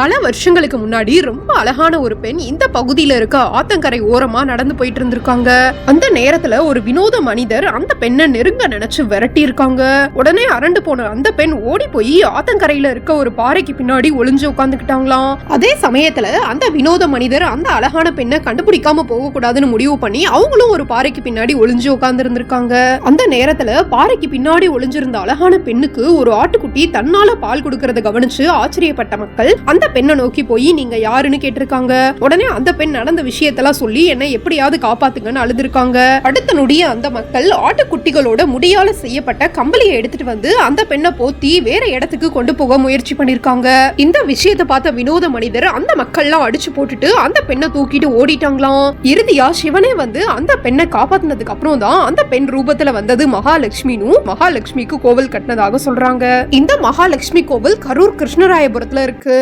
பல வருஷங்களுக்கு முன்னாடி ரொம்ப அழகான ஒரு பெண் இந்த பகுதியில இருக்க ஆத்தங்கரை ஓரமா நடந்து போயிட்டு இருந்திருக்காங்க. அந்த நேரத்துல ஒரு வினோத மனிதர் அந்த பெண்ணை நெருங்க நினைச்சு விரட்டி இருக்காங்க. உடனே அரண்டு போன அந்த பெண் ஓடி போய் ஆத்தங்கரையில இருக்க ஒரு பாறைக்கு பின்னாடி ஒளிஞ்சு உட்காந்துக்கிட்டாங்களாம். அதே சமயத்துல அந்த வினோத மனிதர் அந்த அழகான பெண்ணை கண்டுபிடிக்காம போக கூடாதுன்னு முடிவு பண்ணி அவங்களும் ஒரு பாறைக்கு பின்னாடி ஒளிஞ்சு உட்கார்ந்து இருந்திருக்காங்க. அந்த நேரத்துல பாறைக்கு பின்னாடி ஒளிஞ்சிருந்த அழகான பெண்ணுக்கு ஒரு ஆட்டுக்குட்டி தன்னால பால் கொடுக்கறத கவனிச்சு ஆச்சரியப்பட்ட மக்கள் அந்த பெண்ணை நோக்கி போய் நீங்க யாருன்னு கேட்டிருக்காங்க. உடனே அந்த பெண் நடந்த விஷயத்தெல்லாம் சொல்லி என்னை எப்படியாவது காப்பாத்துங்கன்னு அழுதுருக்காங்க. அடுத்த நொடிய அந்த மக்கள் ஆட்டுக்குட்டிகளோட முடியால செய்யப்பட்ட கம்பளியை எடுத்துட்டு வந்து அந்த பெண்ணை போத்தி வேற இடத்துக்கு கொண்டு போக முயற்சி பண்ணிருக்காங்க. இந்த விஷயத்தை பார்த்த வினோத மனிதர் அந்த மக்கள்லாம் அடிச்சு போட்டுட்டு அந்த பெண்ணை தூக்கிட்டு ஓடிட்டாங்களாம். இறுதியா சிவனே வந்து அந்த பெண்ணை காப்பாத்தினதுக்கு அப்புறம் தான் அந்த பெண் ரூபத்துல வந்தது மகாலட்சுமினும் மகாலட்சுமிக்கு கோவில் கட்டினதாக சொல்றாங்க. இந்த மகாலட்சுமி கோவில் கரூர் கிருஷ்ணராயபுரத்துல இருக்கு.